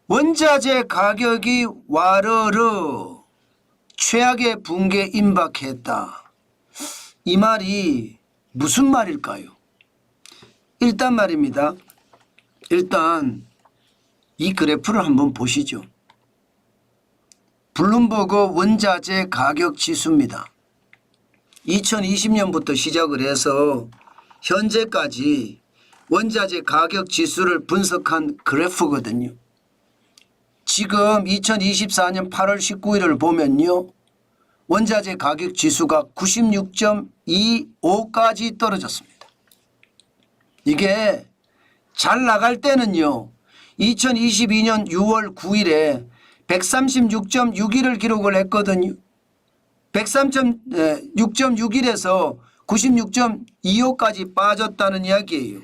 원자재 가격이 와르르 최악의 붕괴 임박했다. 이 말이 무슨 말일까요? 일단 말입니다. 일단 이 그래프를 한번 보시죠. 블룸버그 원자재 가격 지수입니다. 2020년부터 시작을 해서 현재까지 원자재 가격 지수를 분석한 그래프거든요. 지금 2024년 8월 19일을 보면요. 원자재 가격 지수가 96.25까지 떨어졌습니다. 이게 잘 나갈 때는요. 2022년 6월 9일에 136.61을 기록을 했거든요. 136.61에서 96.25까지 빠졌다는 이야기예요.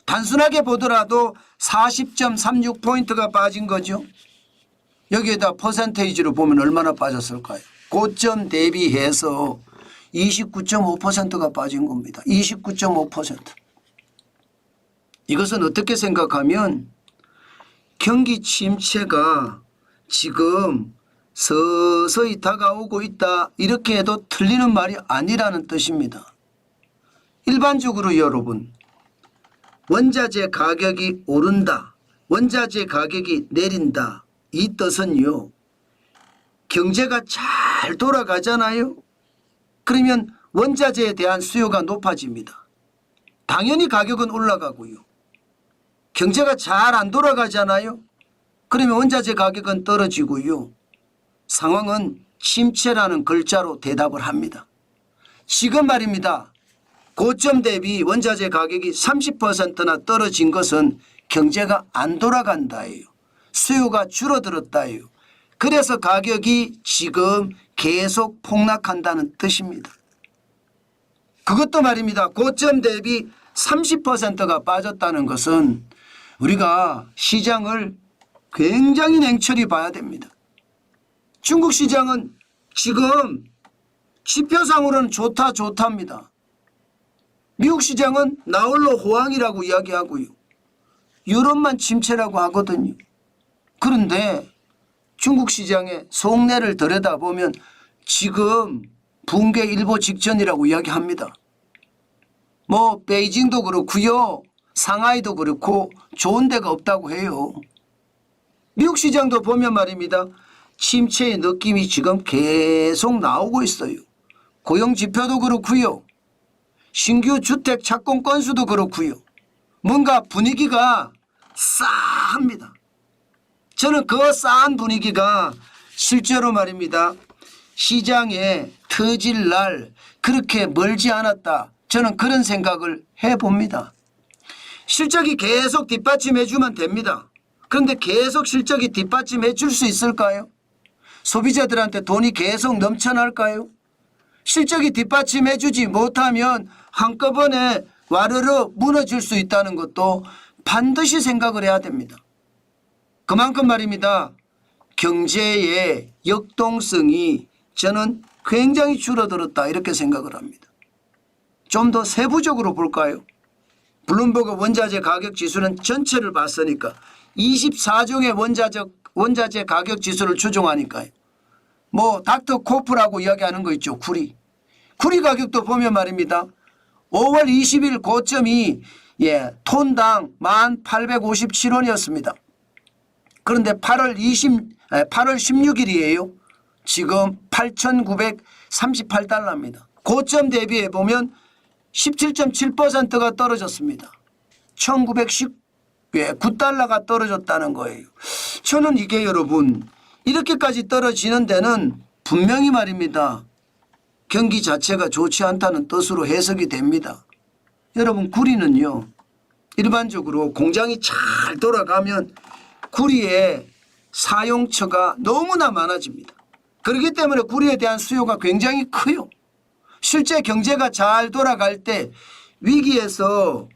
단순하게 보더라도 40.36포인트가 빠진 거죠. 여기에다 퍼센테이지로 보면 얼마나 빠졌을까요? 고점 대비해서 29.5%가 빠진 겁니다. 29.5%. 이것은 어떻게 생각하면 경기 침체가 지금 서서히 다가오고 있다 이렇게 해도 틀리는 말이 아니라는 뜻입니다. 일반적으로 여러분 원자재 가격이 오른다, 원자재 가격이 내린다 이 뜻은요. 경제가 잘 돌아가잖아요. 그러면 원자재에 대한 수요가 높아집니다. 당연히 가격은 올라가고요. 경제가 잘 안 돌아가잖아요. 그러면 원자재 가격은 떨어지고요. 상황은 침체라는 글자로 대답을 합니다. 지금 말입니다. 고점 대비 원자재 가격이 30%나 떨어진 것은 경제가 안 돌아간다예요. 수요가 줄어들었다예요. 그래서 가격이 지금 계속 폭락한다는 뜻입니다. 그것도 말입니다. 고점 대비 30%가 빠졌다는 것은 우리가 시장을 굉장히 냉철히 봐야 됩니다. 중국 시장은 지금 지표상으로는 좋답니다. 미국 시장은 나홀로 호황이라고 이야기하고요. 유럽만 침체라고 하거든요. 그런데 중국 시장의 속내를 들여다보면 지금 붕괴 일보 직전이라고 이야기합니다. 뭐 베이징도 그렇고요. 상하이도 그렇고 좋은 데가 없다고 해요. 미국 시장도 보면 말입니다. 침체의 느낌이 지금 계속 나오고 있어요. 고용지표도 그렇고요. 신규 주택 착공 건수도 그렇고요. 뭔가 분위기가 싸합니다. 저는 그 싸한 분위기가 실제로 말입니다. 시장에 터질 날 그렇게 멀지 않았다. 저는 그런 생각을 해봅니다. 실적이 계속 뒷받침해 주면 됩니다. 그런데 계속 실적이 뒷받침해 줄 수 있을까요? 소비자들한테 돈이 계속 넘쳐날까요? 실적이 뒷받침해 주지 못하면 한꺼번에 와르르 무너질 수 있다는 것도 반드시 생각을 해야 됩니다. 그만큼 말입니다. 경제의 역동성이 저는 굉장히 줄어들었다 이렇게 생각을 합니다. 좀 더 세부적으로 볼까요? 블룸버그 원자재 가격 지수는 전체를 봤으니까 24종의 원자재 가격 지수를 추종하니까요. 뭐 닥터 코프라고 이야기하는 거 있죠. 구리 가격도 보면 말입니다. 5월 20일 고점이 톤당 1857원이었습니다. 그런데 8월 16일이에요. 지금 8,938달러입니다. 고점 대비해 보면 17.7%가 떨어졌습니다. 1,919달러가 떨어졌다는 거예요. 저는 이게 여러분 이렇게까지 떨어지는 데는 분명히 말입니다. 경기 자체가 좋지 않다는 뜻으로 해석이 됩니다. 여러분 구리는요. 일반적으로 공장이 잘 돌아가면 구리의 사용처가 너무나 많아집니다. 그렇기 때문에 구리에 대한 수요가 굉장히 커요. 실제 경제가 잘 돌아갈 때 위기에서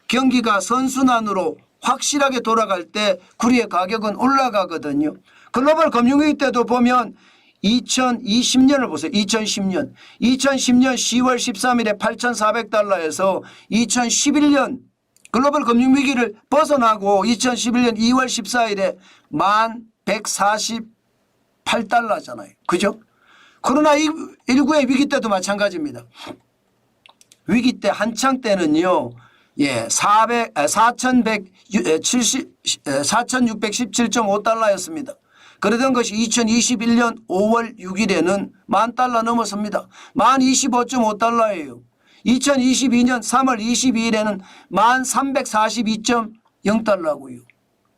경기가 선순환으로 확실하게 돌아갈 때 구리의 가격은 올라가거든요. 글로벌 금융위기 때도 보면 2020년을 보세요. 2010년 10월 13일에 8,400달러에서 2011년 글로벌 금융위기를 벗어나고 2011년 2월 14일에 1148달러잖아요. 그죠? 코로나19의 위기 때도 마찬가지입니다. 위기 때 한창 때는요. 4,617.5달러였습니다. 그러던 것이 2021년 5월 6일에는 10,000달러 넘었습니다. 1025.5달러예요. 2022년 3월 22일에는 1342.0달러고요.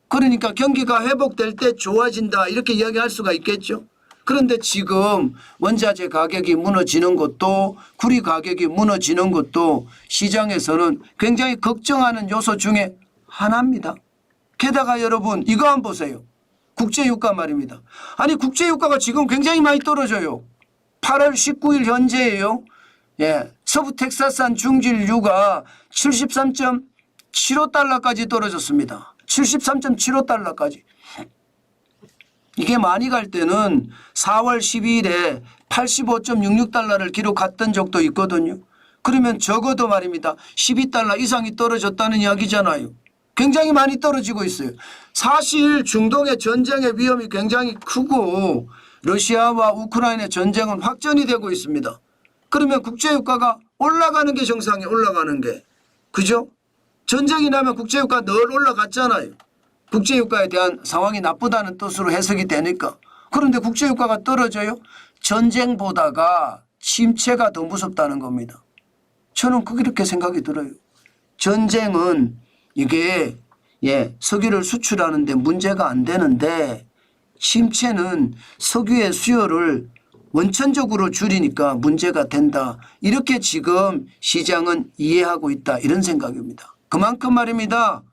그러니까 경기가 회복될 때 좋아진다 이렇게 이야기할 수가 있겠죠. 그런데 지금 원자재 가격이 무너지는 것도 구리 가격이 무너지는 것도 시장에서는 굉장히 걱정하는 요소 중에 하나입니다. 게다가 여러분 이거 한번 보세요. 국제유가 말입니다. 아니 국제유가가 지금 굉장히 많이 떨어져요. 8월 19일 현재예요. 서부 텍사스산 중진유가 73.75달러까지 떨어졌습니다. 73.75달러까지. 이게 많이 갈 때는 4월 12일에 85.66달러를 기록했던 적도 있거든요. 그러면 적어도 말입니다. 12달러 이상이 떨어졌다는 이야기잖아요. 굉장히 많이 떨어지고 있어요. 사실 중동의 전쟁의 위험이 굉장히 크고 러시아와 우크라이나 전쟁은 확전이 되고 있습니다. 그러면 국제유가가 올라가는 게 정상이에요. 올라가는 게. 그죠? 전쟁이 나면 국제유가 늘 올라갔잖아요. 국제유가에 대한 상황이 나쁘다는 뜻으로 해석이 되니까. 그런데 국제유가가 떨어져요? 전쟁보다가 침체가 더 무섭다는 겁니다. 저는 그렇게 생각이 들어요. 전쟁은 이게 석유를 수출하는데 문제가 안 되는데 침체는 석유의 수요를 원천적으로 줄이니까 문제가 된다. 이렇게 지금 시장은 이해하고 있다. 이런 생각입니다. 그만큼 말입니다.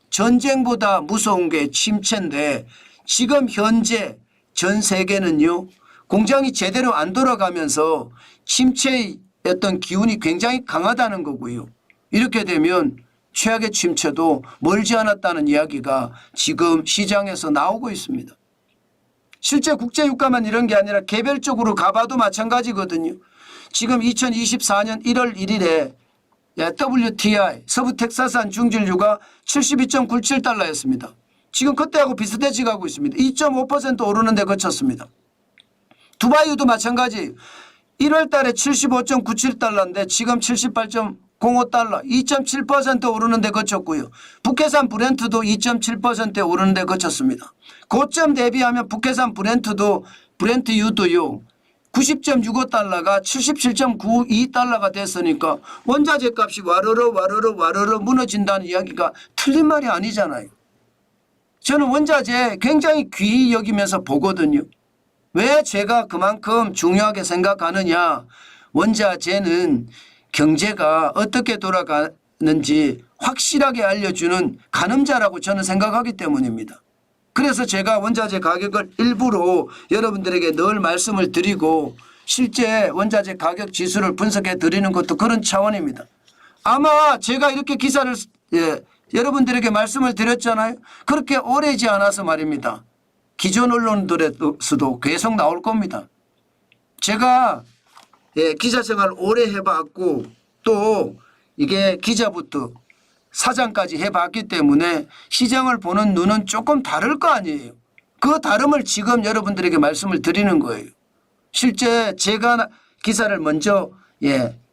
전쟁보다 무서운 게 침체인데 지금 현재 전 세계는요. 공장이 제대로 안 돌아가면서 침체의 어떤 기운이 굉장히 강하다는 거고요. 이렇게 되면 최악의 침체도 멀지 않았다는 이야기가 지금 시장에서 나오고 있습니다. 실제 국제유가만 이런 게 아니라 개별적으로 가봐도 마찬가지거든요. 지금 2024년 1월 1일에 WTI 서부 텍사스산 중진유가 72.97달러였습니다. 지금 그때하고 비슷해지 가고 있습니다. 2.5% 오르는 데 그쳤습니다. 두바이유도 마찬가지 1월 달에 75.97달러인데 지금 78.05달러 2.7% 오르는 데 그쳤고요. 북해산 브렌트도 2.7% 오르는 데 그쳤습니다. 고점 대비하면 북해산 브렌트유도요. 90.65달러가 77.92달러가 됐으니까 원자재 값이 와르르 무너진다는 이야기가 틀린 말이 아니잖아요. 저는 원자재 굉장히 귀히 여기면서 보거든요. 왜 제가 그만큼 중요하게 생각하느냐. 원자재는 경제가 어떻게 돌아가는지 확실하게 알려주는 가늠자라고 저는 생각하기 때문입니다. 그래서 제가 원자재 가격을 일부러 여러분들에게 늘 말씀을 드리고 실제 원자재 가격 지수를 분석해 드리는 것도 그런 차원입니다. 아마 제가 이렇게 기사를 여러분들에게 말씀을 드렸잖아요. 그렇게 오래지 않아서 말입니다. 기존 언론들에서도 계속 나올 겁니다. 제가 기자 생활 오래 해봤고 또 이게 기자부터 사장까지 해봤기 때문에 시장을 보는 눈은 조금 다를 거 아니에요. 그 다름을 지금 여러분들에게 말씀을 드리는 거예요. 실제 제가 기사를 먼저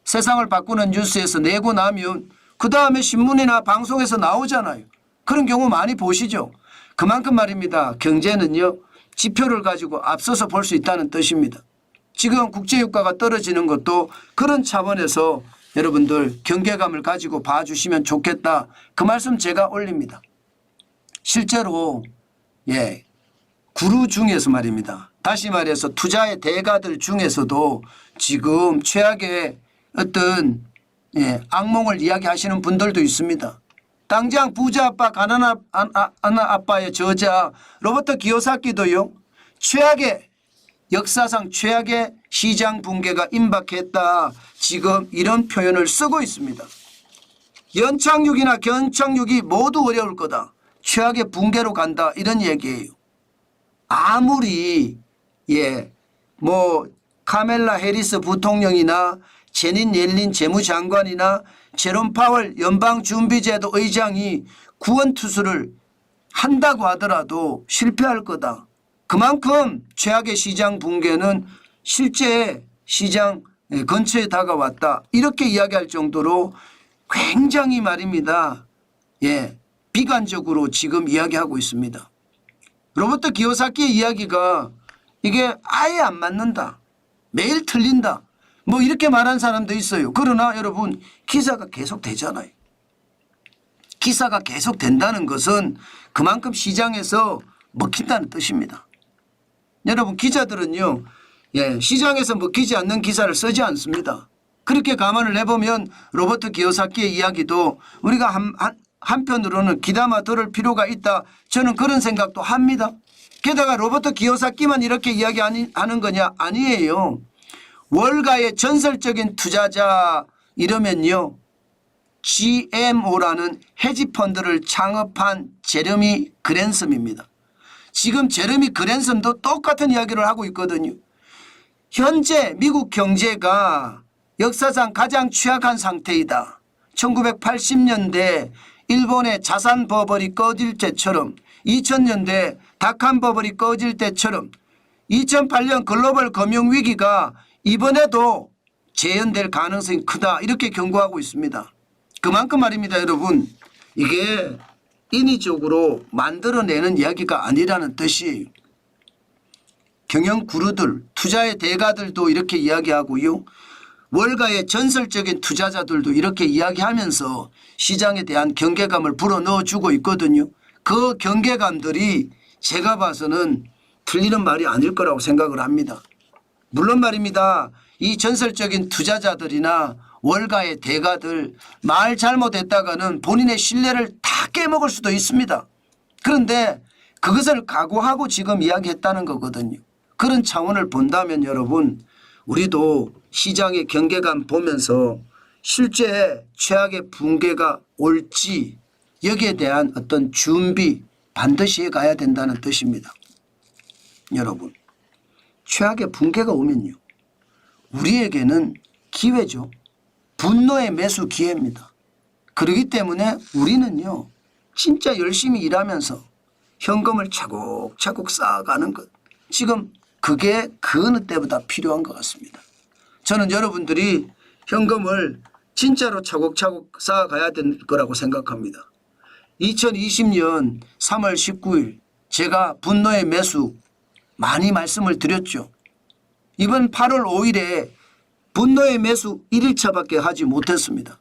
세상을 바꾸는 뉴스에서 내고 나면 그다음에 신문이나 방송에서 나오잖아요. 그런 경우 많이 보시죠. 그만큼 말입니다. 경제는요. 지표를 가지고 앞서서 볼 수 있다는 뜻입니다. 지금 국제유가가 떨어지는 것도 그런 차원에서 여러분들 경계감을 가지고 봐주시면 좋겠다. 그 말씀 제가 올립니다. 실제로 구루 중에서 말입니다. 다시 말해서 투자의 대가들 중에서도 지금 최악의 어떤 악몽을 이야기하시는 분들도 있습니다. 당장 부자 아빠 가난한 아빠의 저자 로버트 기요사키도요. 역사상 최악의 시장 붕괴가 임박했다. 지금 이런 표현을 쓰고 있습니다. 연착륙이나 견착륙이 모두 어려울 거다. 최악의 붕괴로 간다. 이런 얘기예요. 아무리 카멜라 해리스 부통령이나 제닛 옐린 재무장관이나 제롬 파월 연방준비제도 의장이 구원 투수를 한다고 하더라도 실패할 거다. 그만큼 최악의 시장 붕괴는 실제 시장 근처에 다가왔다. 이렇게 이야기할 정도로 굉장히 말입니다. 비관적으로 지금 이야기하고 있습니다. 로버트 기요사키의 이야기가 이게 아예 안 맞는다. 매일 틀린다. 뭐 이렇게 말한 사람도 있어요. 그러나 여러분 기사가 계속 되잖아요. 기사가 계속 된다는 것은 그만큼 시장에서 먹힌다는 뜻입니다. 여러분 기자들은요. 시장에서 먹히지 않는 기사를 쓰지 않습니다. 그렇게 감안을 해보면 로버트 기요사키의 이야기도 우리가 한편으로는 귀담아 들을 필요가 있다. 저는 그런 생각도 합니다. 게다가 로버트 기요사키만 이렇게 이야기하는 거냐? 아니에요. 월가의 전설적인 투자자 이러면요. GMO라는 헤지펀드를 창업한 제레미 그랜섬입니다. 지금 제레미 그랜섬도 똑같은 이야기를 하고 있거든요. 현재 미국 경제가 역사상 가장 취약한 상태이다. 1980년대 일본의 자산 버블이 꺼질 때처럼 2000년대 닷컴 버블이 꺼질 때처럼 2008년 글로벌 금융위기가 이번에도 재현될 가능성이 크다. 이렇게 경고하고 있습니다. 그만큼 말입니다. 여러분 이게 인위적으로 만들어내는 이야기가 아니라는 뜻이에요. 경영 구루들 투자의 대가들도 이렇게 이야기하고요. 월가의 전설적인 투자자들도 이렇게 이야기하면서 시장에 대한 경계감을 불어넣어주고 있거든요. 그 경계감들이 제가 봐서는 틀리는 말이 아닐 거라고 생각을 합니다. 물론 말입니다. 이 전설적인 투자자들이나 월가의 대가들 말 잘못했다가는 본인의 신뢰를 다 깨먹을 수도 있습니다. 그런데 그것을 각오하고 지금 이야기했다는 거거든요. 그런 차원을 본다면 여러분 우리도 시장의 경계감 보면서 실제 최악의 붕괴가 올지 여기에 대한 어떤 준비 반드시 해가야 된다는 뜻입니다. 여러분 최악의 붕괴가 오면요. 우리에게는 기회죠. 분노의 매수 기회입니다. 그렇기 때문에 우리는요. 진짜 열심히 일하면서 현금을 차곡차곡 쌓아가는 것. 지금 그게 그 어느 때보다 필요한 것 같습니다. 저는 여러분들이 현금을 진짜로 차곡차곡 쌓아가야 될 거라고 생각합니다. 2020년 3월 19일 제가 분노의 매수 많이 말씀을 드렸죠. 이번 8월 5일에 분노의 매수 1일차밖에 하지 못했습니다.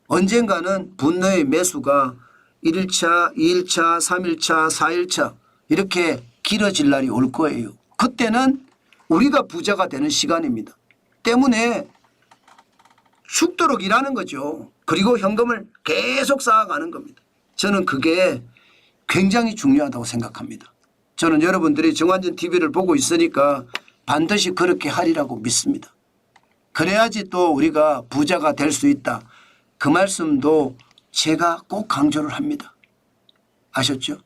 언젠가는 분노의 매수가 1일차, 2일차, 3일차, 4일차 이렇게 길어질 날이 올 거예요. 그때는 우리가 부자가 되는 시간입니다. 때문에 죽도록 일하는 거죠. 그리고 현금을 계속 쌓아가는 겁니다. 저는 그게 굉장히 중요하다고 생각합니다. 저는 여러분들이 정환전 TV를 보고 있으니까 반드시 그렇게 하리라고 믿습니다. 그래야지 또 우리가 부자가 될 수 있다. 그 말씀도 제가 꼭 강조를 합니다. 아셨죠?